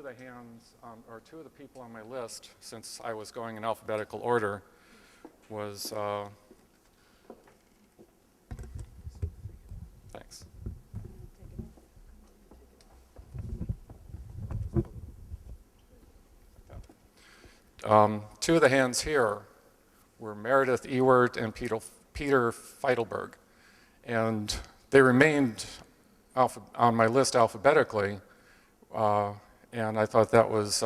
of the hands, or two of the people on my list, since I was going in alphabetical order, was, thanks. Two of the hands here were Meredith Ewert and Peter Feidelberg, and they remained on my list alphabetically, and I thought that was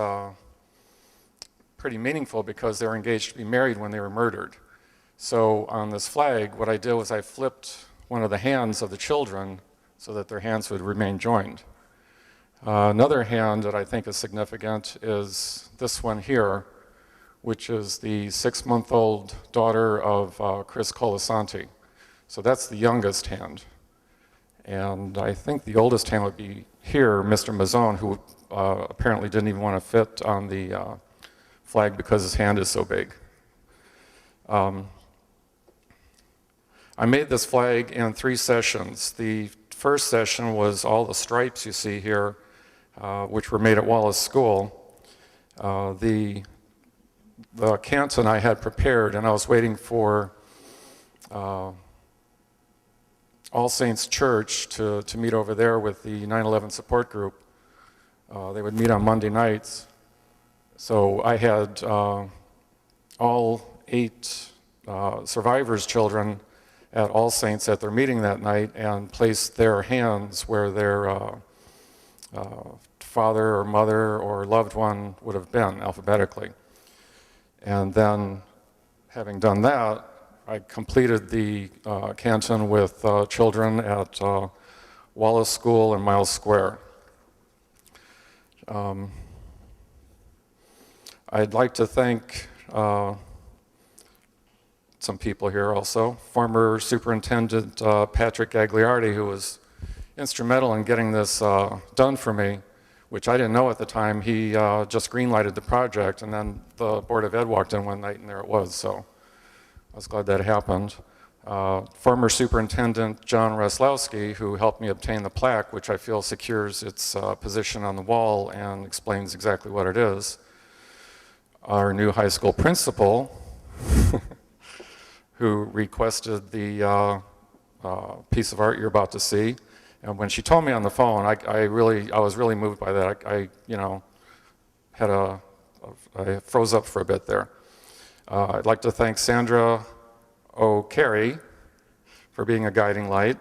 pretty meaningful because they were engaged to be married when they were murdered. So on this flag, what I did was I flipped one of the hands of the children so that their hands would remain joined. Another hand that I think is significant is this one here, which is the 6-month-old daughter of Chris Colasanti. So that's the youngest hand. And I think the oldest hand would be here, Mr. Mazzone, who apparently didn't even want to fit on the flag because his hand is so big. I made this flag in 3 sessions. The first session was all the stripes you see here, which were made at Wallace School. The canton I had prepared, and I was waiting for All Saints Church to meet over there with the 9/11 support group. They would meet on Monday nights. So I had all 8 survivors' children at All Saints at their meeting that night and placed their hands where their father or mother or loved one would have been alphabetically. And then, having done that, I completed the canton with children at Wallace School and Miles Square. I'd like to thank some people here also. Former Superintendent Patrick Gagliardi, who was instrumental in getting this done for me, which I didn't know at the time. He just green-lighted the project, and then the Board of Ed walked in one night, and there it was, so I was glad that happened. Former Superintendent John Reslowski, who helped me obtain the plaque, which I feel secures its position on the wall and explains exactly what it is. Our new high school principal, who requested the piece of art you're about to see. And when she told me on the phone, I was really moved by that. I froze up for a bit there. I'd like to thank Sandra O'Carey for being a guiding light.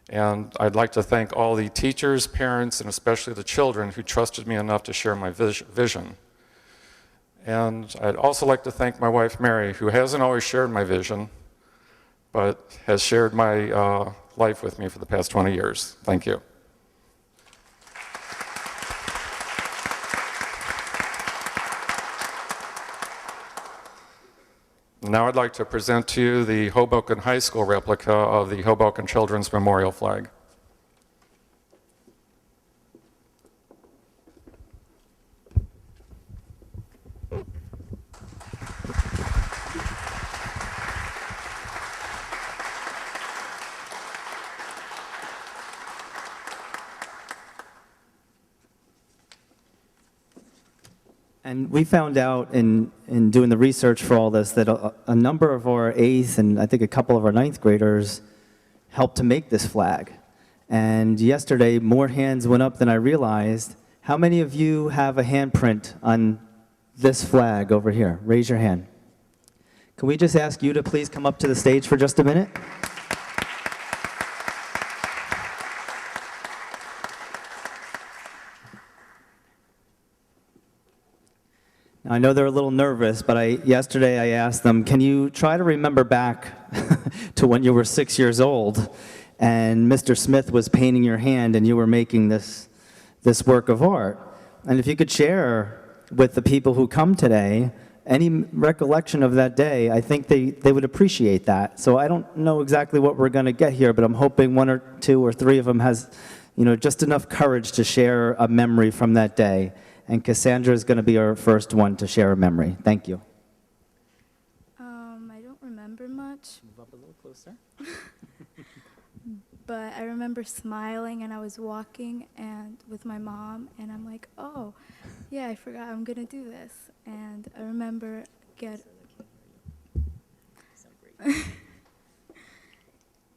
And I'd like to thank all the teachers, parents, and especially the children who trusted me enough to share my vision. And I'd also like to thank my wife, Mary, who hasn't always shared my vision, but has shared my life with me for the past 20 years. Thank you. Now I'd like to present to you the Hoboken High School replica of the Hoboken Children's Memorial Flag. And we found out in doing the research for all this that a number of our 8th and I think a couple of our 9th graders helped to make this flag. And yesterday, more hands went up than I realized. How many of you have a handprint on this flag over here? Raise your hand. Can we just ask you to please come up to the stage for just a minute? I know they're a little nervous, but yesterday I asked them, can you try to remember back to when you were 6 years old and Mr. Smith was painting your hand and you were making this work of art? And if you could share with the people who come today any recollection of that day, I think they would appreciate that. So I don't know exactly what we're going to get here, but I'm hoping 1 or 2 or 3 of them has, just enough courage to share a memory from that day. And Cassandra is going to be our first one to share a memory. Thank you. I don't remember much. Move up a little closer. but I remember smiling, and I was walking and with my mom, and I'm like, oh, yeah, I forgot I'm gonna do this. And I remember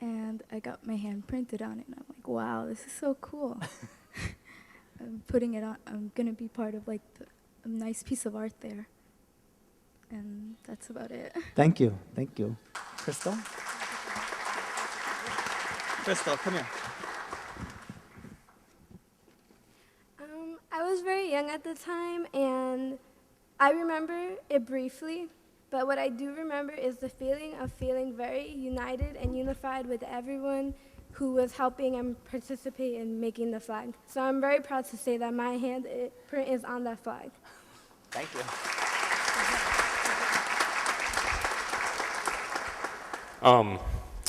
and I got my hand printed on it, and I'm like, wow, this is so cool. I'm putting it on. I'm gonna be part of like a nice piece of art there, and that's about it. Thank you. Thank you. Crystal? Crystal, come here. I was very young at the time, and I remember it briefly, but what I do remember is the feeling of feeling very united and unified with everyone who was helping and participate in making the flag. So I'm very proud to say that my print is on that flag. Thank you.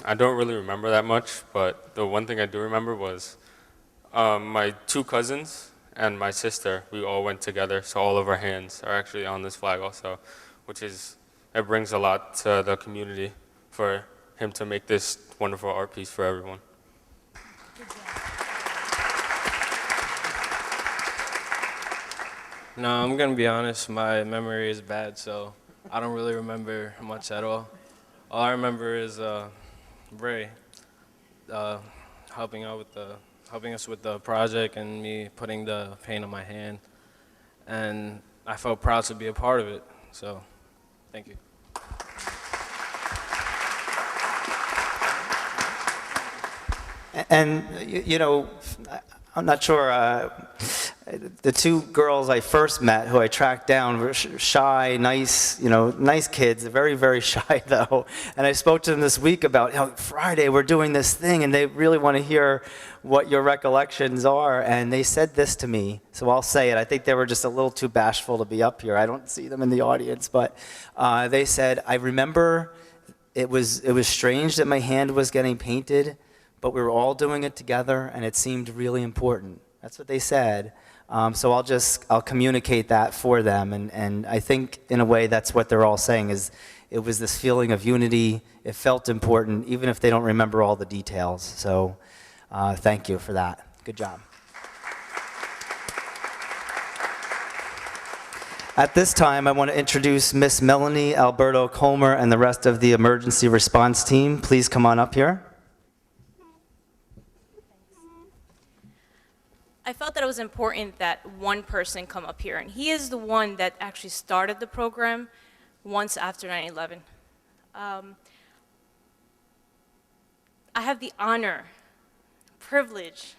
I don't really remember that much, but the one thing I do remember was my two cousins and my sister, we all went together, so all of our hands are actually on this flag also, it brings a lot to the community for him to make this wonderful art piece for everyone. No, I'm gonna be honest, my memory is bad, so I don't really remember much at all. All I remember is Ray helping us with the project and me putting the paint on my hand, and I felt proud to be a part of it. So, thank you. And, you know, I'm not sure, the two girls I first met who I tracked down were shy, nice, nice kids, very, very shy though. And I spoke to them this week about, Friday we're doing this thing, and they really want to hear what your recollections are. And they said this to me, so I'll say it. I think they were just a little too bashful to be up here. I don't see them in the audience, but they said, I remember it was strange that my hand was getting painted, but we were all doing it together, and it seemed really important. That's what they said. So I'll communicate that for them, and I think in a way that's what they're all saying is it was this feeling of unity. It felt important, even if they don't remember all the details. So thank you for that. Good job. At this time, I want to introduce Miss Melanie Alberto Colmer and the rest of the emergency response team. Please come on up here. I felt that it was important that one person come up here, and he is the one that actually started the program once after 9/11. I have the honor, privilege,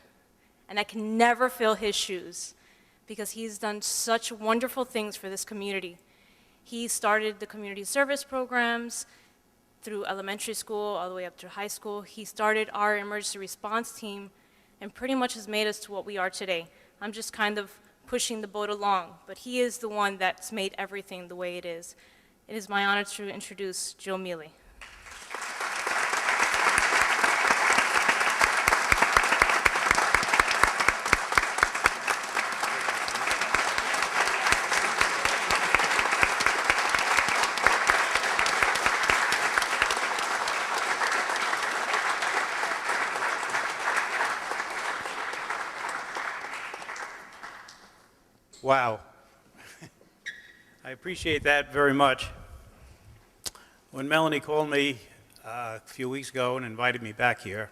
and I can never fill his shoes because he's done such wonderful things for this community. He started the community service programs through elementary school all the way up to high school. He started our emergency response team and pretty much has made us to what we are today. I'm just kind of pushing the boat along, but he is the one that's made everything the way it is. It is my honor to introduce Joe Mealy. Wow. I appreciate that very much. When Melanie called me a few weeks ago and invited me back here,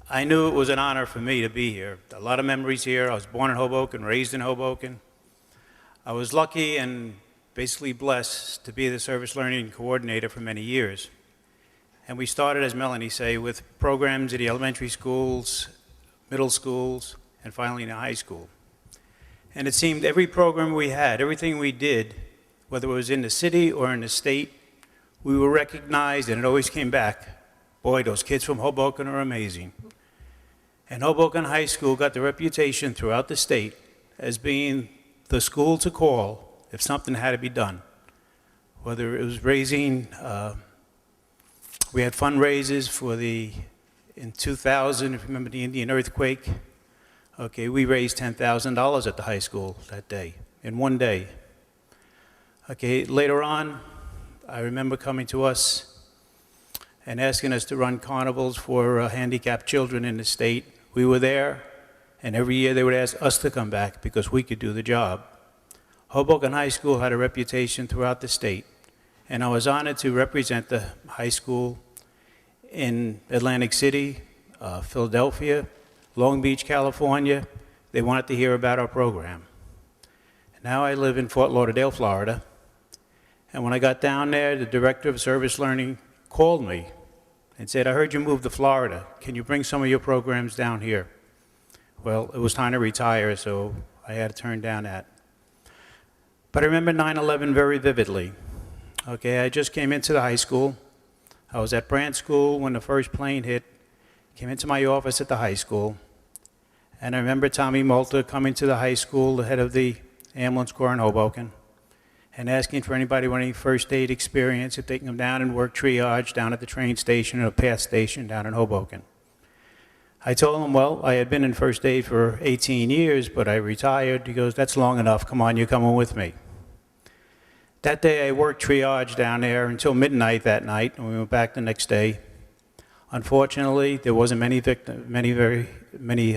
I knew it was an honor for me to be here. A lot of memories here. I was born in Hoboken, raised in Hoboken. I was lucky and basically blessed to be the service learning coordinator for many years. And we started, as Melanie said, with programs at the elementary schools, middle schools, and finally in the high school. And it seemed every program we had, everything we did, whether it was in the city or in the state, we were recognized, and it always came back. Boy, those kids from Hoboken are amazing. And Hoboken High School got the reputation throughout the state as being the school to call if something had to be done. Whether it was raising, we had fundraisers for in 2000, if you remember the Indian earthquake, okay, we raised $10,000 at the high school that day, in one day. Okay, later on, I remember coming to us and asking us to run carnivals for handicapped children in the state. We were there, and every year they would ask us to come back because we could do the job. Hoboken High School had a reputation throughout the state, and I was honored to represent the high school in Atlantic City, Philadelphia, Long Beach, California. They wanted to hear about our program. Now I live in Fort Lauderdale, Florida, and when I got down there, the director of service learning called me and said, "I heard you moved to Florida. Can you bring some of your programs down here?" Well, it was time to retire, so I had to turn down that. But I remember 9/11 very vividly. Okay, I just came into the high school. I was at Brand School when the first plane hit, came into my office at the high school, and I remember Tommy Malta coming to the high school, the head of the ambulance corps in Hoboken, and asking for anybody with any first aid experience if they can come down and work triage down at the train station or PATH station down in Hoboken. I told him, well, I had been in first aid for 18 years, but I retired. He goes, "That's long enough. Come on, you're coming with me." That day I worked triage down there until midnight that night, and we went back the next day. Unfortunately, there wasn't many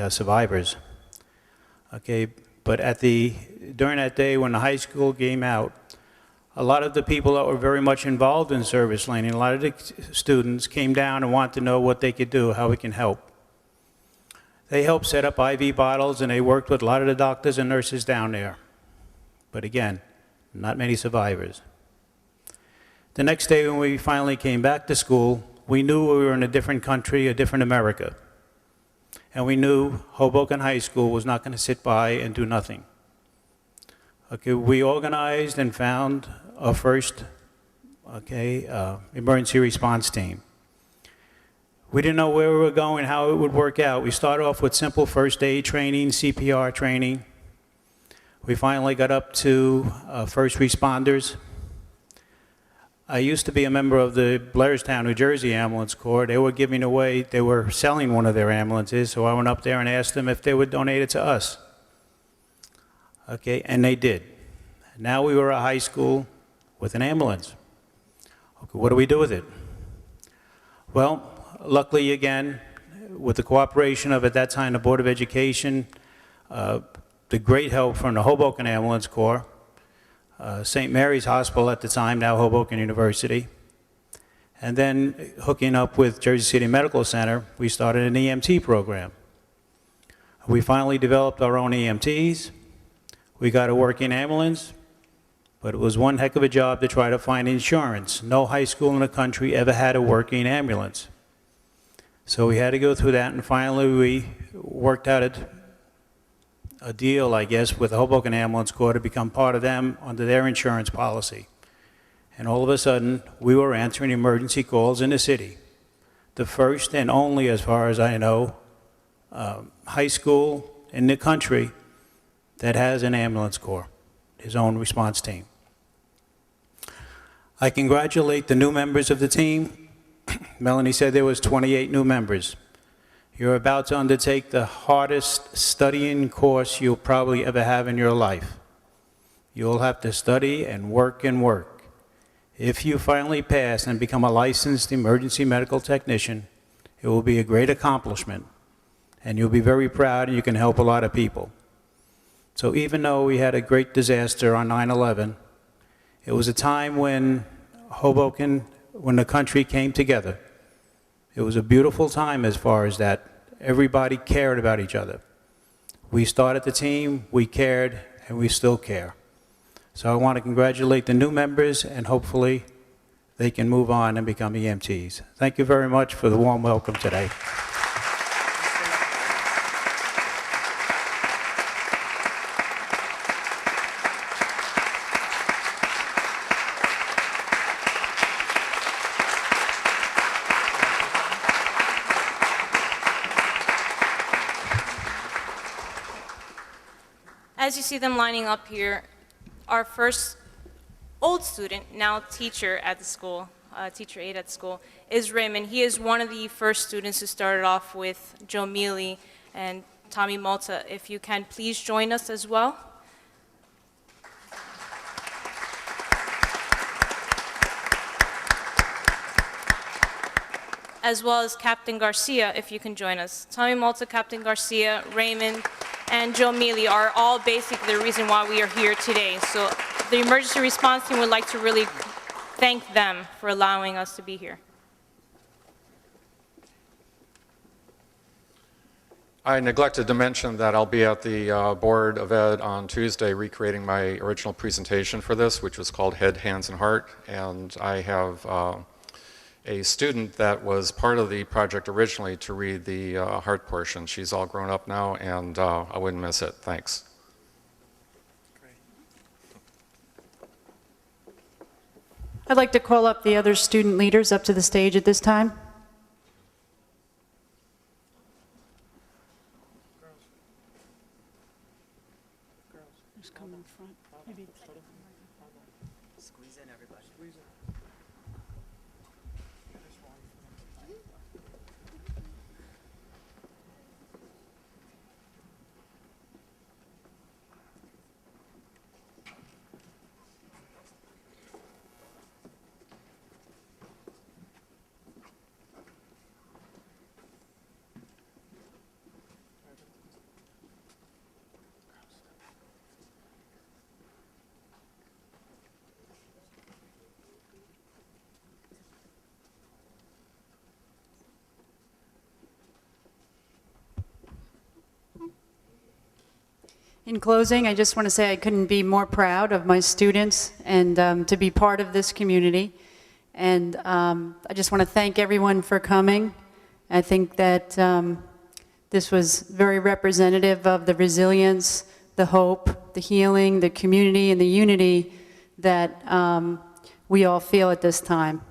survivors. Okay, but during that day when the high school came out, a lot of the people that were very much involved in service learning, a lot of the students came down and wanted to know what they could do, how we can help. They helped set up IV bottles, and they worked with a lot of the doctors and nurses down there. But again, not many survivors. The next day when we finally came back to school, we knew we were in a different country, a different America. And we knew Hoboken High School was not going to sit by and do nothing. Okay, we organized and found our first emergency response team. We didn't know where we were going, how it would work out. We started off with simple first aid training, CPR training. We finally got up to first responders. I used to be a member of the Blairstown, New Jersey Ambulance Corps. They were selling one of their ambulances, so I went up there and asked them if they would donate it to us. Okay, and they did. Now we were a high school with an ambulance. Okay, what do we do with it? Well, luckily again, with the cooperation of, at that time, the Board of Education, the great help from the Hoboken Ambulance Corps, St. Mary's Hospital at the time, now Hoboken University, and then hooking up with Jersey City Medical Center, we started an EMT program. We finally developed our own EMTs. We got a working ambulance, but it was one heck of a job to try to find insurance. No high school in the country ever had a working ambulance. So we had to go through that, and finally we worked out a deal, I guess, with the Hoboken Ambulance Corps to become part of them under their insurance policy. And all of a sudden, we were answering emergency calls in the city. The first and only, as far as I know, high school in the country that has an ambulance corps, his own response team. I congratulate the new members of the team. Melanie said there was 28 new members. You're about to undertake the hardest studying course you'll probably ever have in your life. You'll have to study and work and work. If you finally pass and become a licensed emergency medical technician, it will be a great accomplishment, and you'll be very proud, and you can help a lot of people. So even though we had a great disaster on 9/11, it was a time when Hoboken, when the country came together. It was a beautiful time as far as that. Everybody cared about each other. We started the team, we cared, and we still care. So I want to congratulate the new members, and hopefully they can move on and become EMTs. Thank you very much for the warm welcome today. As you see them lining up here, our first old student, now teacher at the school, teacher aide at the school, is Raymond. He is one of the first students who started off with Joe Mealy and Tommy Malta. If you can, please join us as well. as well as Captain Garcia, if you can join us. Tommy Malta, Captain Garcia, Raymond, and Joe Mealy are all basically the reason why we are here today. So the emergency response team would like to really thank them for allowing us to be here. I neglected to mention that I'll be at the Board of Ed on Tuesday recreating my original presentation for this, which was called Head, Hands, and Heart. And I have a student that was part of the project originally to read the heart portion. She's all grown up now, and I wouldn't miss it. Thanks. I'd like to call up the other student leaders up to the stage at this time. Just come in front. Maybe. Squeeze in, everybody. In closing, I just want to say I couldn't be more proud of my students and to be part of this community. And I just want to thank everyone for coming. I think that this was very representative of the resilience, the hope, the healing, the community, and the unity that we all feel at this time.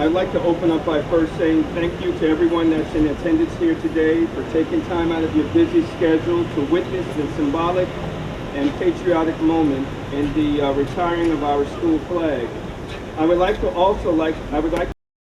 I'd like to open up by first saying thank you to everyone that's in attendance here today for taking time out of your busy schedule to witness the symbolic and patriotic moment in the retiring of our school flag. I would like